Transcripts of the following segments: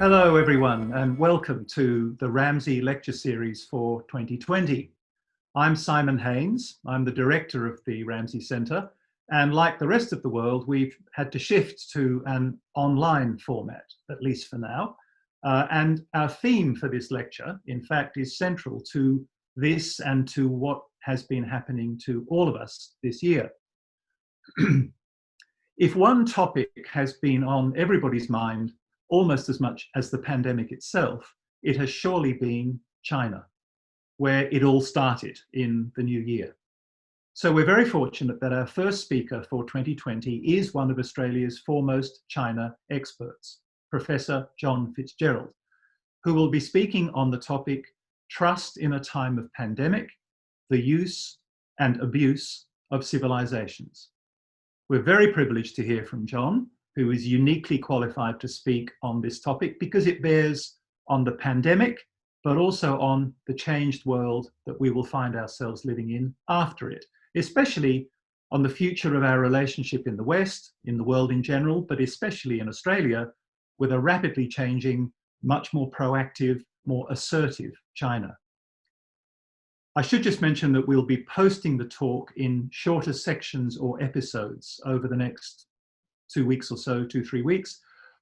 Hello everyone and welcome to the Ramsay Lecture Series for 2020. I'm Simon Haynes, I'm the director of the Ramsay Centre, and like the rest of the world we've had to shift to an online format, at least for now. And our theme for this lecture, in fact, is central to this and to what has been happening to all of us this year. If one topic has been on everybody's mind almost as much as the pandemic itself, it has surely been China, where it all started in the new year. So we're very fortunate that our first speaker for 2020 is one of Australia's foremost China experts, Professor John Fitzgerald, who will be speaking on the topic, Trust in a Time of Pandemic, the Use and Abuse of Civilisations. We're very privileged to hear from John, who is uniquely qualified to speak on this topic because it bears on the pandemic, but also on the changed world that we will find ourselves living in after it, especially on the future of our relationship in the West, in the world in general, but especially in Australia, with a rapidly changing, much more proactive, more assertive China. I should just mention that we'll be posting the talk in shorter sections or episodes over the next 2 weeks or so, 2-3 weeks,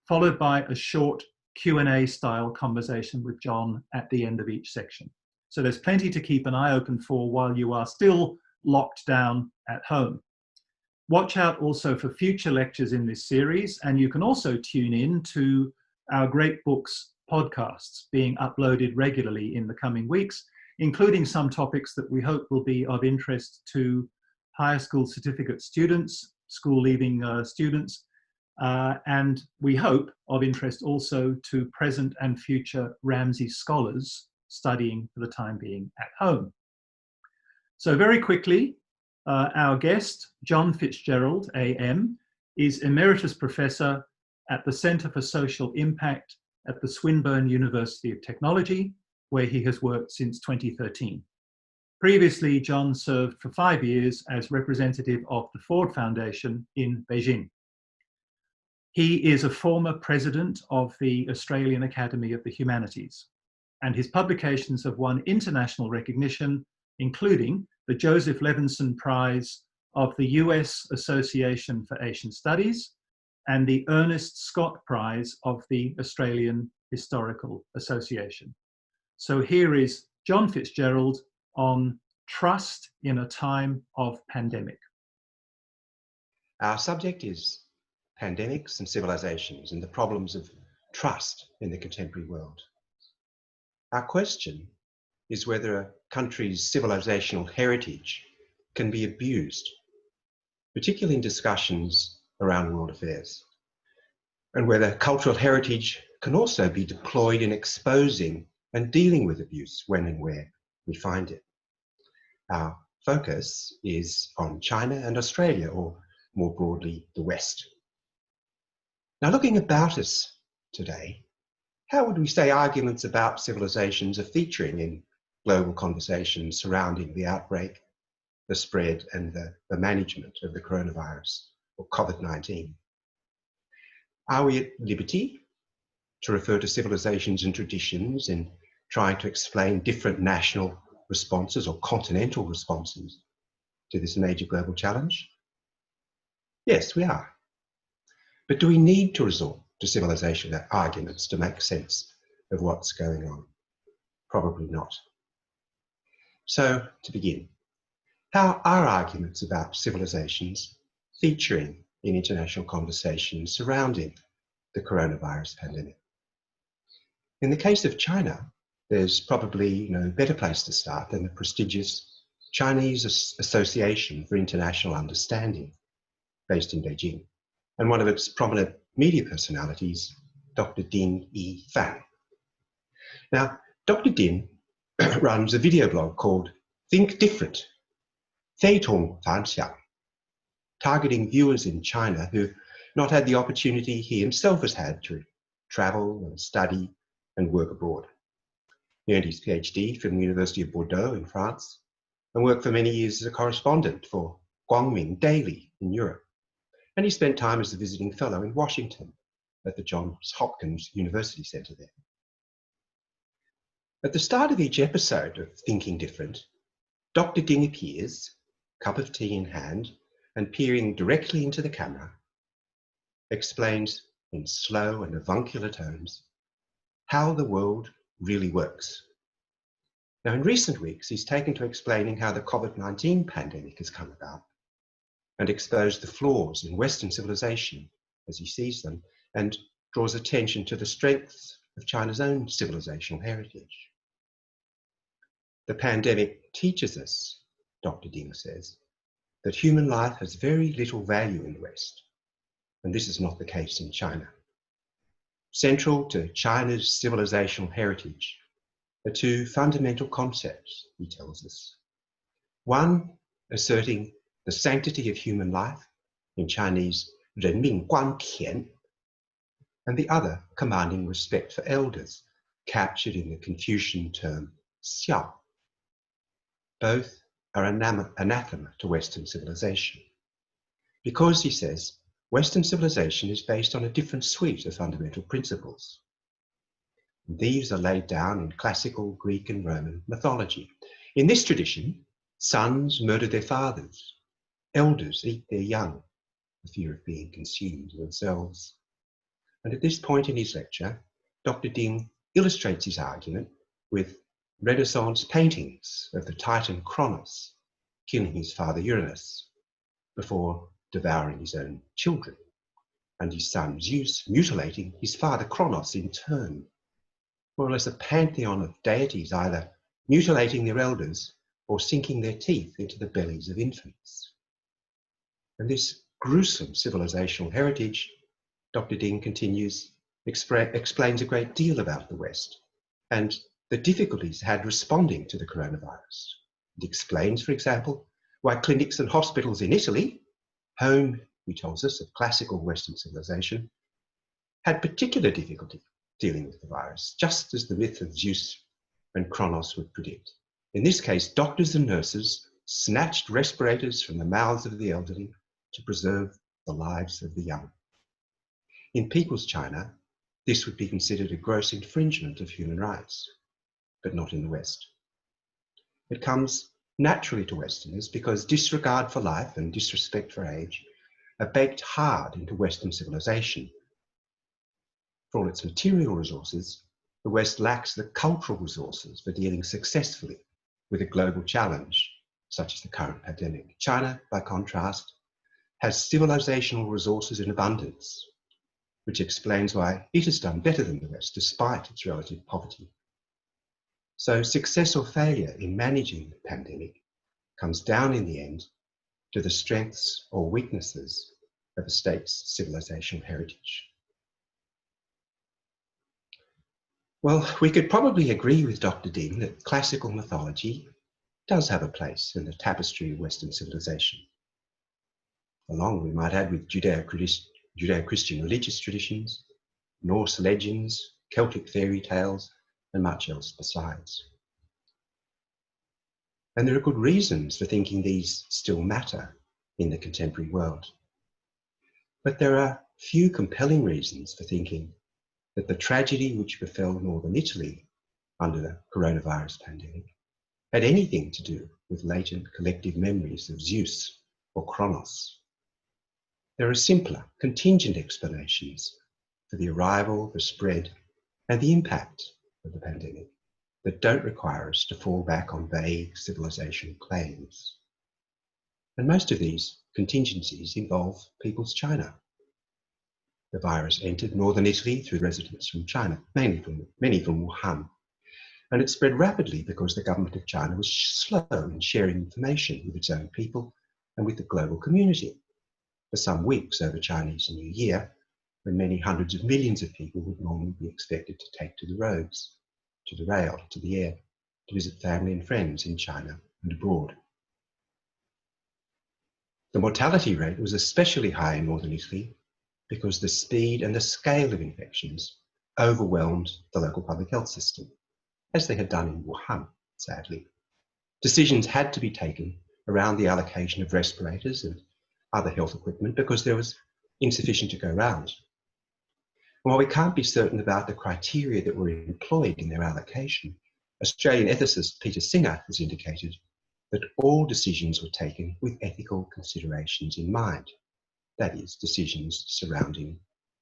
followed by a short Q&A style conversation with John at the end of each section. So there's plenty to keep an eye open for while you are still locked down at home. Watch out also for future lectures in this series, and you can also tune in to our Great Books podcasts being uploaded regularly in the coming weeks, including some topics that we hope will be of interest to higher school certificate students, school leaving students, and we hope of interest also to present and future Ramsay scholars studying for the time being at home. So very quickly, our guest, John Fitzgerald, AM, is Emeritus Professor at the Centre for Social Impact at the Swinburne University of Technology, where he has worked since 2013. Previously, John served for 5 years as representative of the Ford Foundation in Beijing. He is a former president of the Australian Academy of the Humanities, and his publications have won international recognition, including the Joseph Levinson Prize of the US Association for Asian Studies and the Ernest Scott Prize of the Australian Historical Association. So here is John Fitzgerald on trust in a time of pandemic. Our subject is pandemics and civilizations and the problems of trust in the contemporary world. Our question is whether a country's civilizational heritage can be abused, particularly in discussions around world affairs, and whether cultural heritage can also be deployed in exposing and dealing with abuse when and where we find it. Our focus is on China and Australia, or more broadly, the West. Now, looking about us today, how would we say arguments about civilizations are featuring in global conversations surrounding the outbreak, the spread, and the management of the coronavirus, or COVID-19? Are we at liberty to refer to civilizations and traditions in trying to explain different national responses or continental responses to this major global challenge? Yes, we are. But do we need to resort to civilization arguments to make sense of what's going on? Probably not. So, to begin, how are arguments about civilizations featuring in international conversations surrounding the coronavirus pandemic? In the case of China, there's probably no better place to start than the prestigious Chinese Association for International Understanding, based in Beijing, and one of its prominent media personalities, Dr. Din Yifan. Now, Dr. Din runs a video blog called Think Different, 非同凡响, targeting viewers in China who've not had the opportunity he himself has had to travel and study and work abroad. He earned his PhD from the University of Bordeaux in France and worked for many years as a correspondent for Guangming Daily in Europe. And he spent time as a visiting fellow in Washington at the Johns Hopkins University Centre there. At the start of each episode of Thinking Different, Dr. Ding appears, cup of tea in hand, and peering directly into the camera, explains in slow and avuncular tones how the world really works. Now, in recent weeks, he's taken to explaining how the COVID-19 pandemic has come about and exposed the flaws in Western civilization as he sees them, and draws attention to the strengths of China's own civilizational heritage. The pandemic teaches us, Dr. Ding says, that human life has very little value in the West, and this is not the case in China. Central to China's civilizational heritage are two fundamental concepts, he tells us. One, asserting the sanctity of human life, in Chinese, 人命关天, and the other, commanding respect for elders, captured in the Confucian term, xiao. Both are anathema to Western civilization. Because, he says, Western civilization is based on a different suite of fundamental principles. These are laid down in classical Greek and Roman mythology. In this tradition, sons murder their fathers, elders eat their young, for fear of being consumed themselves. And at this point in his lecture, Dr. Ding illustrates his argument with Renaissance paintings of the Titan Kronos killing his father Uranus before devouring his own children, and his son Zeus mutilating his father Kronos in turn, more or less a pantheon of deities either mutilating their elders or sinking their teeth into the bellies of infants. And this gruesome civilizational heritage, Dr. Ding continues, explains a great deal about the West and the difficulties had responding to the coronavirus. It explains, for example, why clinics and hospitals in Italy, home, he tells us, of classical Western civilization, had particular difficulty dealing with the virus, just as the myth of Zeus and Kronos would predict. In this case, doctors and nurses snatched respirators from the mouths of the elderly to preserve the lives of the young. In People's China, this would be considered a gross infringement of human rights, but not in the West. It comes naturally to Westerners because disregard for life and disrespect for age are baked hard into Western civilization. For all its material resources, the West lacks the cultural resources for dealing successfully with a global challenge, such as the current pandemic. China, by contrast, has civilizational resources in abundance, which explains why it has done better than the West despite its relative poverty. So success or failure in managing the pandemic comes down in the end to the strengths or weaknesses of a state's civilizational heritage. Well, we could probably agree with Dr. Ding that classical mythology does have a place in the tapestry of Western civilization. Along, we might add, with Judeo-Christian religious traditions, Norse legends, Celtic fairy tales, and much else besides. And there are good reasons for thinking these still matter in the contemporary world. But there are few compelling reasons for thinking that the tragedy which befell northern Italy under the coronavirus pandemic had anything to do with latent collective memories of Zeus or Kronos. There are simpler, contingent explanations for the arrival, the spread, and the impact of the pandemic that don't require us to fall back on vague civilizational claims. And most of these contingencies involve People's China. The virus entered northern Italy through residents from China, many from Wuhan, and it spread rapidly because the government of China was slow in sharing information with its own people and with the global community. For some weeks over Chinese New Year, when many hundreds of millions of people would normally be expected to take to the roads, to the rail, to the air, to visit family and friends in China and abroad. The mortality rate was especially high in northern Italy because the speed and the scale of infections overwhelmed the local public health system, as they had done in Wuhan, sadly. Decisions had to be taken around the allocation of respirators and other health equipment because there was insufficient to go around. While we can't be certain about the criteria that were employed in their allocation, Australian ethicist Peter Singer has indicated that all decisions were taken with ethical considerations in mind. That is, decisions surrounding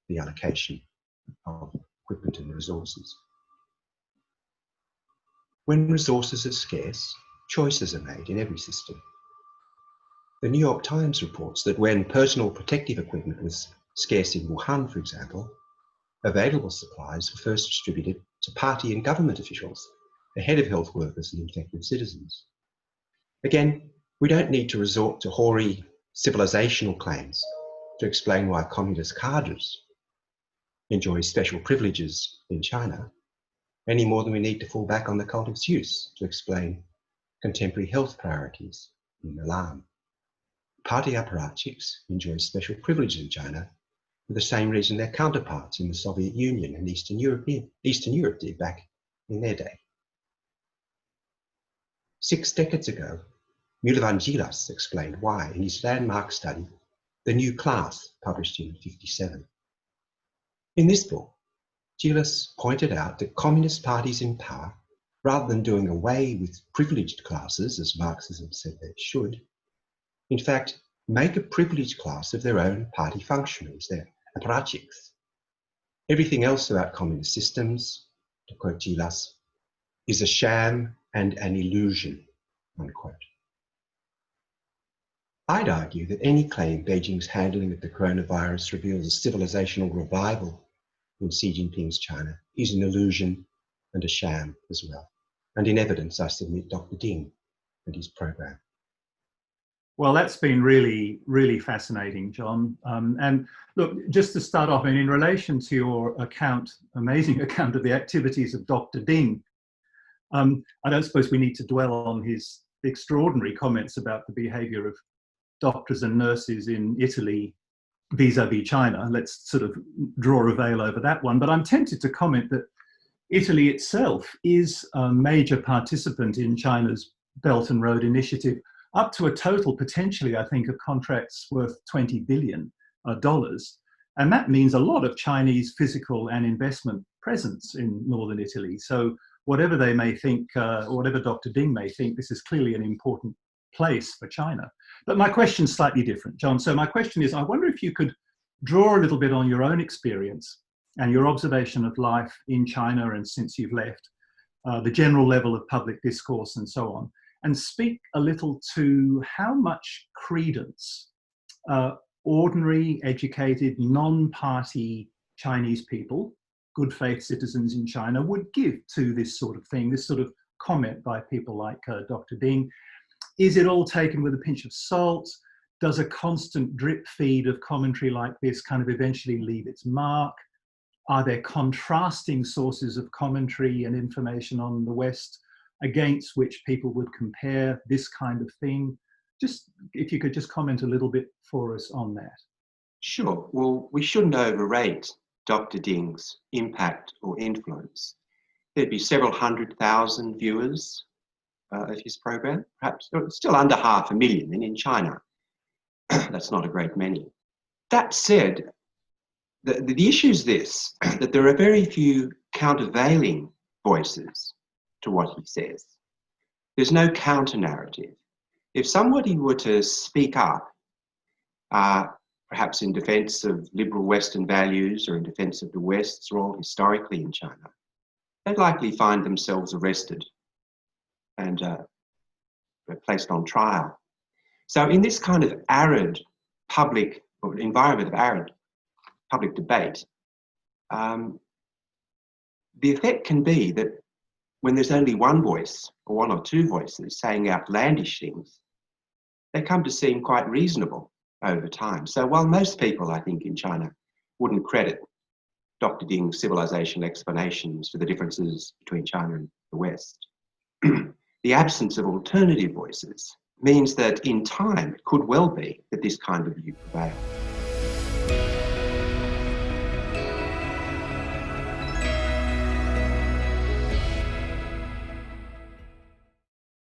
the allocation of equipment and resources. When resources are scarce, choices are made in every system. The New York Times reports that when personal protective equipment was scarce in Wuhan, for example, available supplies were first distributed to party and government officials ahead of health workers and infected citizens. Again, we don't need to resort to hoary civilisational claims to explain why communist cadres enjoy special privileges in China, any more than we need to fall back on the cult of Zeus to explain contemporary health priorities in Milan. Party apparatchiks enjoy special privileges in China for the same reason their counterparts in the Soviet Union and Eastern Europe did back in their day. 6 decades ago, Milovan Djilas explained why in his landmark study, The New Class, published in 1957. In this book, Djilas pointed out that communist parties in power, rather than doing away with privileged classes, as Marxism said they should, in fact, make a privileged class of their own party functionaries, their apparatchiks. Everything else about communist systems, to quote Djilas, is a sham and an illusion, unquote. I'd argue that any claim Beijing's handling of the coronavirus reveals a civilizational revival in Xi Jinping's China is an illusion and a sham as well. And in evidence, I submit Dr. Ding and his program. Well, that's been really, really fascinating, John. And look, just to start off, and in relation to your account, amazing account of the activities of Dr. Ding, I don't suppose we need to dwell on his extraordinary comments about the behavior of doctors and nurses in Italy vis-a-vis China. Let's sort of draw a veil over that one. But I'm tempted to comment that Italy itself is a major participant in China's Belt and Road Initiative, up to a total, potentially, I think, of contracts worth $20 billion. And that means a lot of Chinese physical and investment presence in northern Italy. So whatever they may think, or whatever Dr. Ding may think, this is clearly an important place for China. But my question's slightly different, John. So my question is, I wonder if you could draw a little bit on your own experience and your observation of life in China and since you've left, the general level of public discourse and so on, and speak a little to how much credence ordinary, educated, non-party Chinese people, good faith citizens in China, would give to this sort of thing, this sort of comment by people like Dr. Ding. Is it all taken with a pinch of salt? Does a constant drip feed of commentary like this kind of eventually leave its mark? Are there contrasting sources of commentary and information on the West against which people would compare this kind of thing? Just if you could just comment a little bit for us on that. Sure. Well, we shouldn't overrate Dr. Ding's impact or influence. There'd be several 100,000 viewers of his program, perhaps still under 500,000, and in China, that's not a great many. That said, the issue is this, that there are very few countervailing voices to what he says. There's no counter-narrative. If somebody were to speak up, perhaps in defence of liberal Western values or in defence of the West's role historically in China, they'd likely find themselves arrested and placed on trial. So in this kind of arid public, or environment of arid public debate, the effect can be that when there's only one voice or one or two voices saying outlandish things, they come to seem quite reasonable over time. So while most people, I think, in China wouldn't credit Dr. Ding's civilizational explanations for the differences between China and the West, the absence of alternative voices means that in time it could well be that this kind of view prevails.